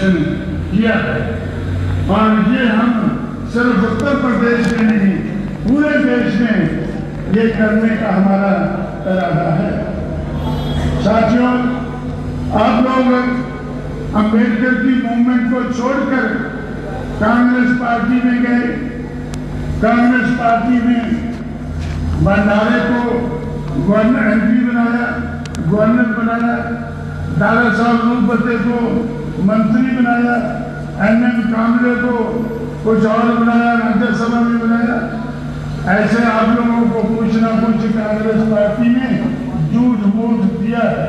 Reservation किया है। और ये हम सिर्फ उत्तर प्रदेश में नहीं, पूरे देश में ये करने का हमारा इरादा है। साथियों, आप लोग अंबेडकर की मूवमेंट को छोड़कर कांग्रेस पार्टी में गए। कांग्रेस पार्टी में भंडारे को गवर्नर एमपी बनाया, गवर्नर बनाया, दादा साहब रूपते को मंत्री बनाया, एनएम कामरे को कुछ और बनाया, राज्यसभा में बनाया। ऐसे आप लोगों को कुछ ना कुछ कांग्रेस पार्टी ने झूठ मूठ दिया है।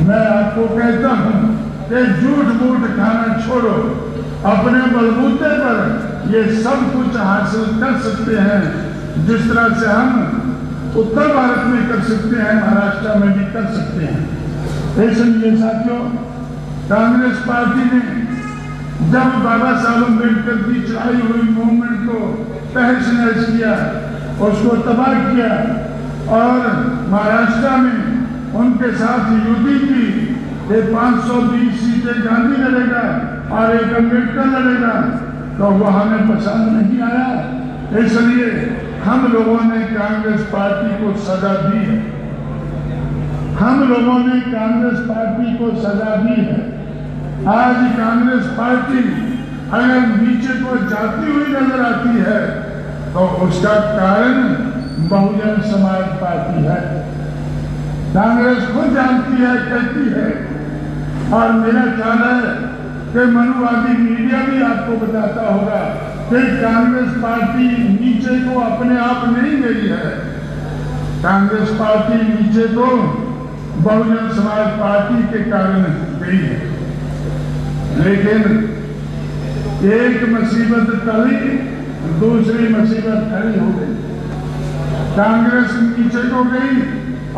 मैं आपको कहता हूं कि झूठ मूठ खाना छोड़ो, अपने बलबूते पर ये सब कुछ हासिल कर सकते हैं, जिस तरह से हम उत्तर भारत में कर सकते हैं, महाराष्ट्र में भी कर सकते हैं। इसलिए साथियों, कांग्रेस पार्टी ने जब बाबा साहब अम्बेडकर की चलाई हुई मूवमेंट को तहस नहस किया, उसको तबाह किया और महाराष्ट्र में उनके साथ युति की, 520 सीटें गांधी लड़ेगा और एक अम्बेडकर लड़ेगा, तो वो हमें पसंद नहीं आया। इसलिए हम लोगों ने कांग्रेस पार्टी को सजा दी है। हम लोगों ने कांग्रेस पार्टी को सजा दी है। आज कांग्रेस पार्टी अगर नीचे को जाती हुई नजर आती है तो उसका कारण बहुजन समाज पार्टी है। कांग्रेस खुद जानती है, कहती है, और मेरा ख्याल है कि मनुवादी मीडिया भी आपको बताता होगा कि कांग्रेस पार्टी नीचे को अपने आप नहीं गई है। कांग्रेस पार्टी नीचे तो बहुजन समाज पार्टी के कारण गई है। लेकिन एक मुसीबत टली, दूसरी मुसीबत खड़ी हो गई। कांग्रेस नीचे को गई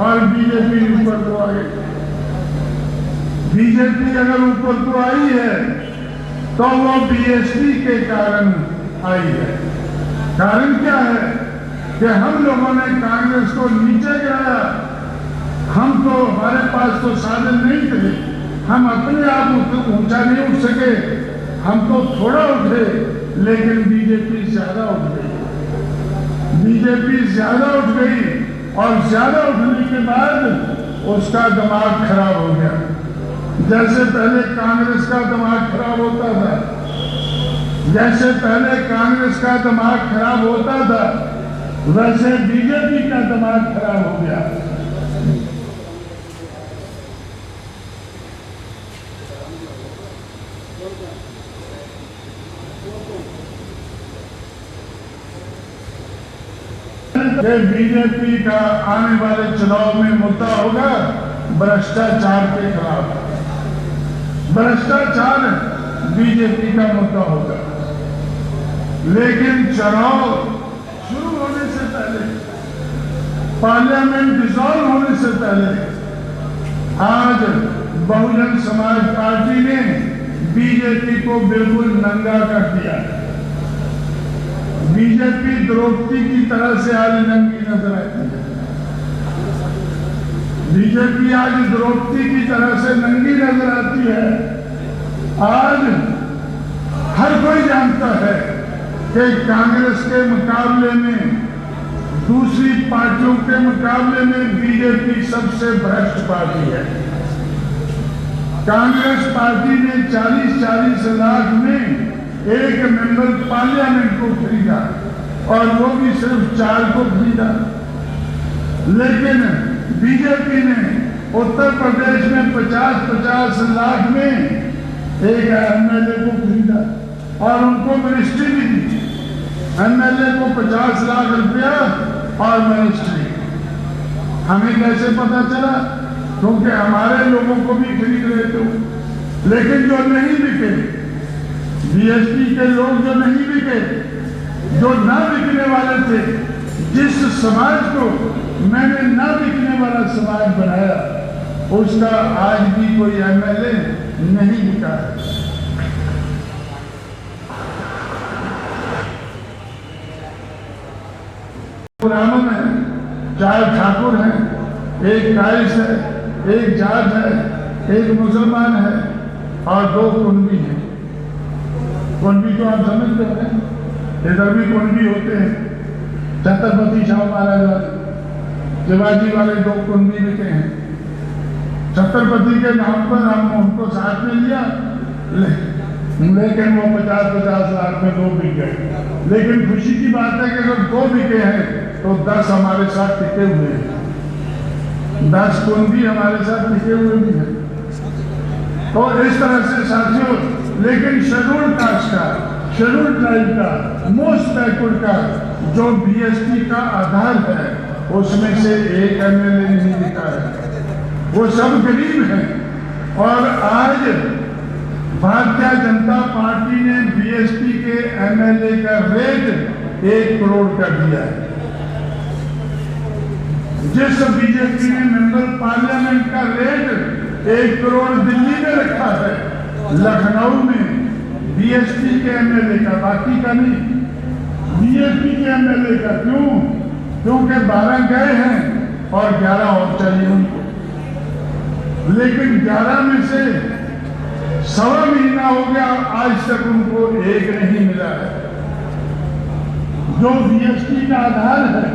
और बीजेपी ऊपर को आ गई। बीजेपी अगर ऊपर को आई है तो वो बीएसपी के कारण आई है। कारण क्या है कि हम लोगों ने कांग्रेस को नीचे गिराया। हम तो, हमारे पास तो साधन नहीं थे, हम अपने आप ऊंचा नहीं उठ सके, हम तो थोड़ा उठे, लेकिन बीजेपी ज्यादा उठ गई। बीजेपी ज्यादा उठ गई और ज्यादा उठने के बाद उसका दिमाग खराब हो गया। जैसे पहले कांग्रेस का दिमाग खराब होता था, जैसे पहले कांग्रेस का दिमाग खराब होता था, वैसे बीजेपी का दिमाग खराब हो गया। बीजेपी का आने वाले चुनाव में मुद्दा होगा भ्रष्टाचार के खिलाफ। भ्रष्टाचार बीजेपी का मुद्दा होगा। लेकिन चुनाव शुरू होने से पहले, पार्लियामेंट डिसॉल्व होने से पहले, आज बहुजन समाज पार्टी ने बीजेपी को बिल्कुल नंगा कर दिया। बीजेपी द्रौपदी की तरह से आज नंगी नजर आती है। बीजेपी आज द्रौपदी की तरह से नंगी नजर आती है। आज हर कोई जानता है कि कांग्रेस के मुकाबले में, दूसरी पार्टियों के मुकाबले में बीजेपी सबसे भ्रष्ट पार्टी है। कांग्रेस पार्टी ने 40-40 लाख में एक मेंबर पार्लियामेंट को खरीदा और वो भी सिर्फ 4 को खरीदा। लेकिन बीजेपी ने उत्तर प्रदेश में 50-50 लाख में एक एमएलए को खरीदा और उनको मिनिस्ट्री भी दी। एमएलए को 50 लाख रुपया और मिनिस्ट्री। हमें कैसे पता चला? क्योंकि हमारे लोगों को भी खरीद रहे थे। लेकिन जो नहीं बिके, बीएसपी के लोग जो नहीं बिके, जो ना बिकने वाले थे, जिस समाज को मैंने ना बिकने वाला समाज बनाया, उसका आज भी कोई एमएलए नहीं बिका है। ब्राह्मण है, 4 ठाकुर हैं, एक कायस है, एक जाट है, एक मुसलमान है, और 2 कुंडी हैं। कुंडी तो आप समझते हैं, इधर भी कुंडी होते हैं। छत्रपति शाहू महाराज वाले, शिवाजी वाले 2 कुंडी लिखे हैं। छत्रपति के नाम पर हमने उनको साथ में लिया, लेकिन वो 50-50 लाख में 2 बिक गए। लेकिन खुशी की बात है कि अगर 2 बिके हैं तो 10 हमारे साथ टिके हुए हैं, 10 कुंडी हमारे साथ टिके हुए भी हैं। तो इस तरह से साथियों, लेकिन शेड्यूल कास्ट का, शेड्यूल ट्राइब का, मोस्ट बैकवर्ड का जो बीएसपी का आधार है, उसमें से एक एमएलए नहीं दिखा है। वो सब गरीब हैं। और आज भारतीय जनता पार्टी ने बीएसपी के एमएलए का रेट 1 करोड़ कर दिया है। जिस बीजेपी ने मेंबर पार्लियामेंट का रेट 1 करोड़ दिल्ली में रखा है, लखनऊ में बीएसपी के एमएलए का, बाकी का नहीं, बीएसपी के एमएलए का। क्यों? क्योंकि 12 गए हैं और 11 और चाहिए उनको। लेकिन 11 में से 1.25 महीना हो गया, आज तक उनको 1 नहीं मिला है। जो बीएसपी का आधार है,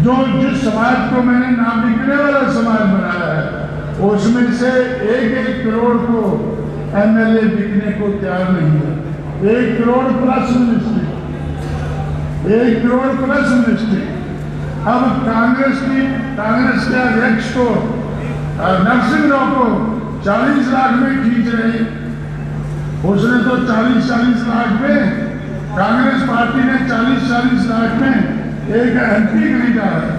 जो जिस समाज को मैंने ना बिकने वाला समाज बनाया है, उसमें से 1-1 करोड़ को एमएलए बिकने को तैयार नहीं है। 1 crore plus ministry, 1 crore plus ministry. अब कांग्रेस के अध्यक्ष को, नरसिंह राव को 40 लाख में खींच रही। उसने तो 40-40 लाख में, कांग्रेस पार्टी ने 40-40 लाख में एक एमपी खरीदा है।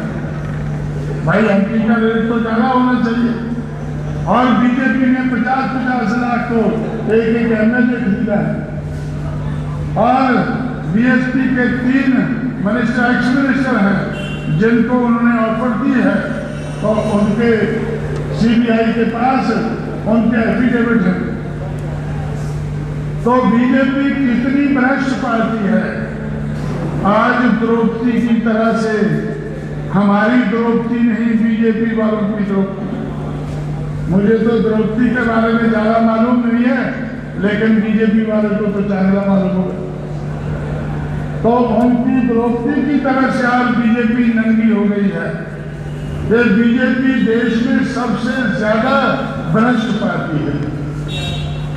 भाई एमपी का रेट तो ज्यादा होना चाहिए। और बीजेपी ने 50-50 लाख को एक एमएलए खरीदा है। और बीएसपी के 3 मिनिस्टर, एक्स मिनिस्टर हैं, जिनको उन्होंने ऑफर दी है, तो उनके सीबीआई के पास उनके एफिडेविट है। तो बीजेपी कितनी भ्रष्ट पार्टी है। आज द्रौपदी की तरह से, हमारी द्रौपदी नहीं, बीजेपी वालों की द्रौपदी। मुझे तो द्रौपदी के बारे में ज्यादा मालूम नहीं है, लेकिन बीजेपी वालों को तो ज्यादा मालूम होगा। तो उनकी द्रौपदी की तरह से आज बीजेपी नंगी हो गई है। ये बीजेपी देश में सबसे ज्यादा भ्रष्ट पार्टी है।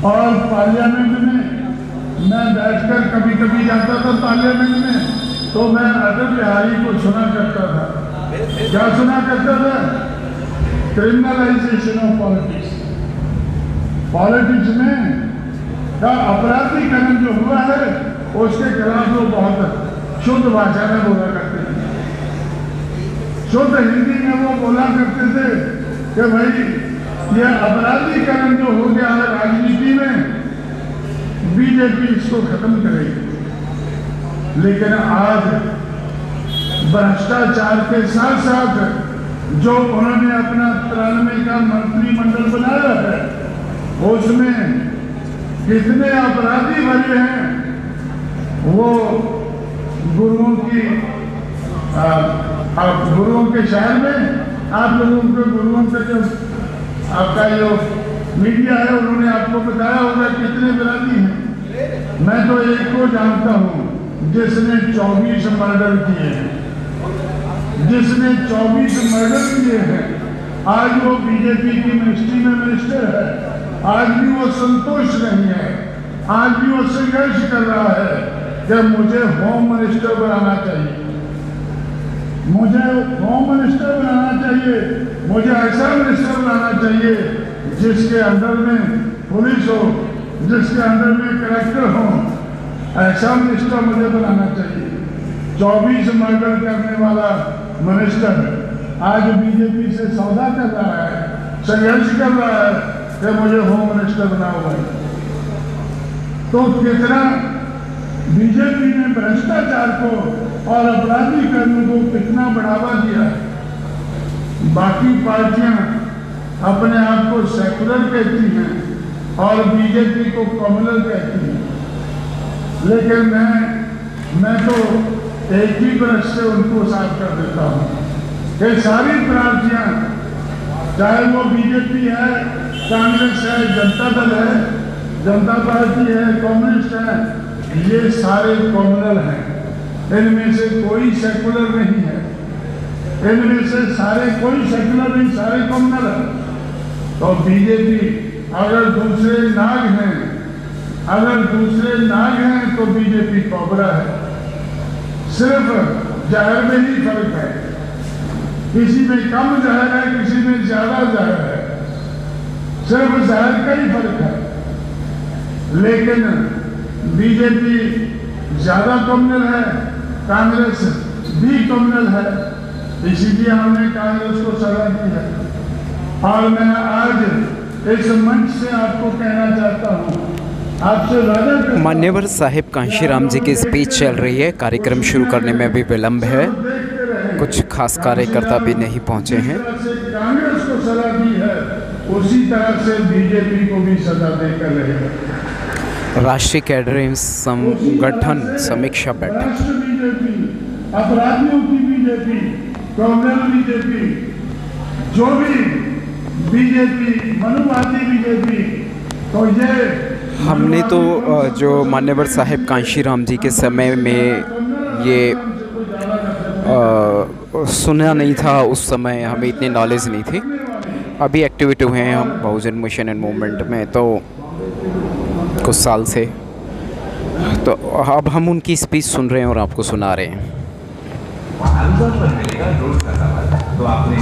और पार्लियामेंट में मैं बैठकर कभी-कभी जाता था पार्लियामेंट में, तो मैं अटल बिहारी को सुना करता था। क्या सुना करता था? Criminalisation of politics. पॉलिटिक्स में का अपराधीकरण जो हुआ है, उसके खिलाफ वो बहुत शुद्ध भाषा में बोला करते थे। शुद्ध हिंदी में वो बोला करते थे कि भाई ये अपराधीकरण जो हो गया है राजनीति में, बीजेपी इसको खत्म करेगी। लेकिन आज भ्रष्टाचार के साथ साथ जो उन्होंने अपना 93 का मंत्रिमंडल बनाया है, उसमें कितने अपराधी भरे हैं। वो गुरुओं के शहर में, आप लोगों के गुरुओं का जो आपका जो मीडिया है, उन्होंने आपको बताया होगा कितने अपराधी हैं। मैं तो एक को जानता हूं, जिसने 24 मर्डर किए हैं, जिसने 24 मर्डर किए हैं। आज वो बीजेपी की मिनिस्ट्री में मिनिस्टर है। आज भी वो संतुष्ट नहीं है। आज भी वो संघर्ष कर रहा है कि मुझे होम मिनिस्टर बनाना चाहिए, मुझे होम मिनिस्टर बनाना चाहिए, मुझे ऐसा मिनिस्टर बनाना चाहिए जिसके अंदर में पुलिस हो, जिसके अंदर में कलेक्टर हो। ऐसा मिनिस्टर मुझे बनाना चाहिए। 24 मर्डर करने वाला मिनिस्टर आज बीजेपी से सौदा कर रहा है, संघर्ष कर रहा है कि मुझे होम मिनिस्टर बना हुआ है। तो कितना बीजेपी ने भ्रष्टाचार को और अपराधीकरण को कितना बढ़ावा दिया है। बाकी पार्टियां अपने आप को सेकुलर कहती हैं और बीजेपी को कम्युनल कहती हैं, लेकिन मैं तो एक ही ब्रश से उनको साफ कर देता हूं कि सारी पार्टियां, चाहे वो बीजेपी है, कांग्रेस है, जनता दल है, जनता पार्टी है, कम्युनिस्ट है, ये सारे कॉमनल हैं। इनमें से कोई सेकुलर नहीं है, इनमें से सारे कोई सेकुलर नहीं, सारे कॉमनल है। तो बीजेपी अगर दूसरे नाग हैं, अगर दूसरे नाग हैं तो बीजेपी कोबरा है। सिर्फ जहर में ही फर्क है, किसी में कम जहर है, किसी में ज्यादा जहर है, सिर्फ जहर का ही फर्क है। लेकिन बीजेपी ज्यादा कम्युनल है, कांग्रेस भी कम्युनल है, इसीलिए हमने कांग्रेस को सलाह दी है। और मैं आज इस मंच से आपको कहना चाहता हूं, आपसे वादा। मान्यवर साहिब कांशीराम जी की स्पीच चल रही है। कार्यक्रम शुरू करने में भी विलंब है, कुछ खास कार्यकर्ता भी नहीं पहुंचे हैं। कांग्रेस को सलाह दी है, उसी तरह से बीजेपी को भी सजा देकर रहेगा। राष्ट्रीय कैडर संगठन समीक्षा बैठक। बीजेपी, अपराधियों की बीजेपी, कम्युनल बीजेपी, जो भी बीजेपी, मनुवादी बीजेपी, तो ये हमने तो जो मान्यवर साहिब कांशीराम जी के समय में ये सुना नहीं था, उस समय हमें इतनी नॉलेज नहीं थी। अभी एक्टिवेट हुए हैं हम बहुजन मिशन एंड मूवमेंट में तो कुछ साल से, तो अब हम उनकी स्पीच सुन रहे हैं और आपको सुना रहे हैं। तो आपने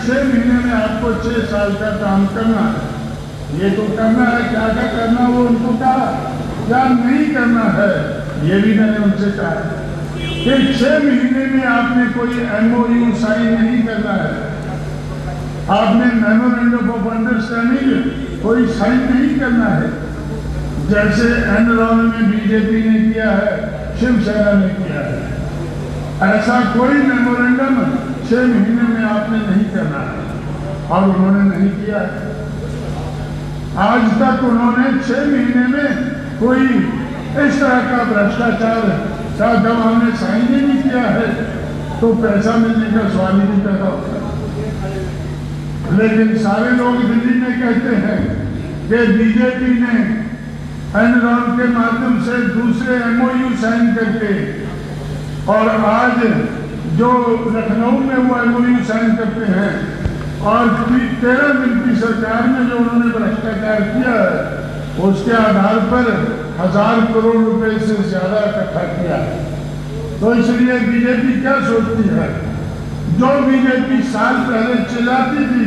6 महीने में आपको 6 साल का काम करना है। ये तो करना है, क्या क्या करना वो उनको कहा, क्या नहीं करना है ये भी मैंने उनसे कहा कि 6 महीने में आपने कोई MOU साइन नहीं करना है, आपने मेमोरेंडम ऑफ अंडरस्टैंडिंग कोई साइन नहीं करना है, जैसे एनरॉन में बीजेपी ने किया है, शिवसेना ने किया है। ऐसा कोई मेमोरेंडम 6 महीने में आपने नहीं करना है और उन्होंने नहीं किया है। आज तक उन्होंने 6 महीने में कोई इस तरह का भ्रष्टाचार का, जब हमने साइन ही नहीं किया है तो पैसा मिलने का सवाल ही नहीं पैदा होता। लेकिन सारे लोग दिल्ली में कहते हैं कि बीजेपी ने एनरॉन के माध्यम से दूसरे MOU साइन करके, और आज जो लखनऊ में वो MOU साइन करते हैं, और 13 दिन की सरकार में जो उन्होंने भ्रष्टाचार किया है उसके आधार पर 1000 करोड़ रुपए से ज्यादा इकट्ठा किया है। तो इसलिए बीजेपी क्या सोचती है, जो बीजेपी साल पहले चिल्लाती थी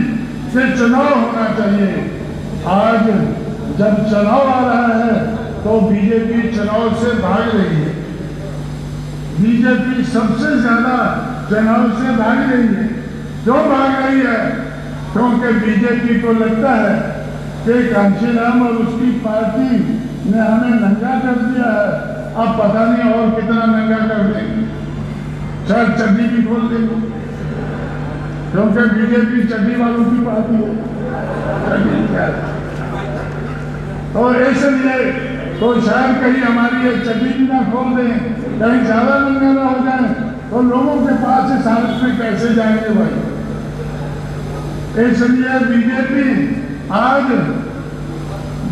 कि चुनाव होना चाहिए, आज जब चुनाव आ रहा है तो बीजेपी चुनाव से भाग रही है। बीजेपी सबसे ज्यादा चुनाव से भाग रही है। क्यों भाग रही है? क्योंकि बीजेपी को लगता है कि कांशीराम और उसकी पार्टी ने हमें नंगा कर दिया है, अब पता नहीं और कितना नंगा कर देंगे, शायद चड्डी भी खोल देंगे, क्योंकि बीजेपी चड्डी वालों की पार्टी है। तो इसलिए तो शायद कहीं हमारी ये चड्डी भी ना खोल दें, कहीं ज्यादा नंगा ना हो जाए, तो लोगों के पास इस हालत में कैसे जाएंगे भाई। इसलिए बीजेपी आज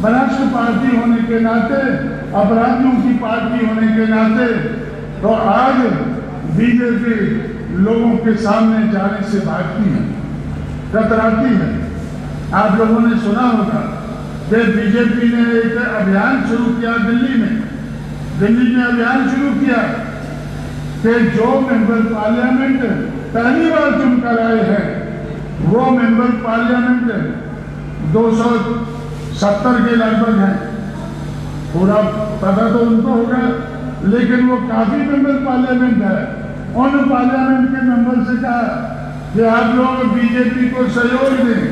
भ्रष्ट पार्टी होने के नाते, अपराधियों की पार्टी होने के नाते, तो आज बीजेपी लोगों के सामने जाने से भागती है, कतराती है। आप लोगों ने सुना होगा कि बीजेपी ने एक अभियान शुरू किया दिल्ली में अभियान शुरू किया कि जो मेंबर पार्लियामेंट पहली बार चुनकर आए हैं, वो मेंबर पार्लियामेंट 270 के लगभग हैं, पूरा पता तो उनको होगा, लेकिन वो काफी मेंबर पार्लियामेंट है। उन पार्लियामेंट के मेंबर से कहा कि आप लोग बीजेपी को सहयोग दें,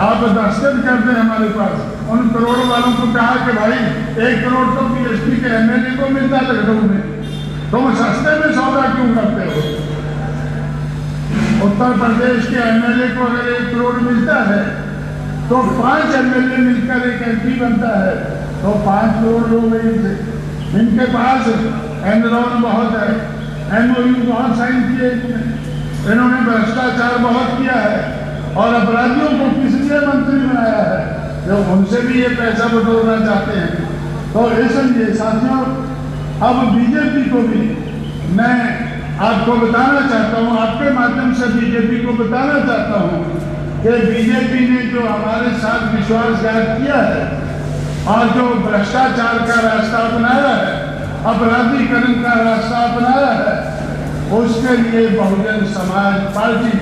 आप दस्तखत कर दें हमारे पास। उन करोड़ वालों को कहा कि भाई 1 करोड़ तो BSP के MLA को मिलता है लखनऊ में, तुम सस्ते में सौदा क्यों करते हो? उत्तर प्रदेश के MLA को अगर 1 करोड़ मिलता है तो 5 MLA मिलकर एक MP बनता है, तो 5 करोड़ लोग इनसे, इनके पास एनरॉन बहुत है, MOU बहुत साइन किए, इन्होंने भ्रष्टाचार बहुत किया है, और अपराधियों को किसने मंत्री बनाया है? जो उनसे भी ये पैसा बटोरना चाहते हैं। तो इसलिए साथियों, अब बीजेपी को भी मैं आपको बताना चाहता हूं, आपके माध्यम से बीजेपी को बताना चाहता हूं कि बीजेपी ने जो हमारे साथ विश्वासघात किया है और जो भ्रष्टाचार का रास्ता अपनाया है, अपराधीकरण का रास्ता अपनाया है, उसके लिए बहुजन समाज पार्टी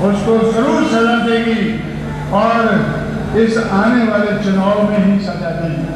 उसको जरूर सजा देगी और इस आने वाले चुनाव में ही सजा देगी।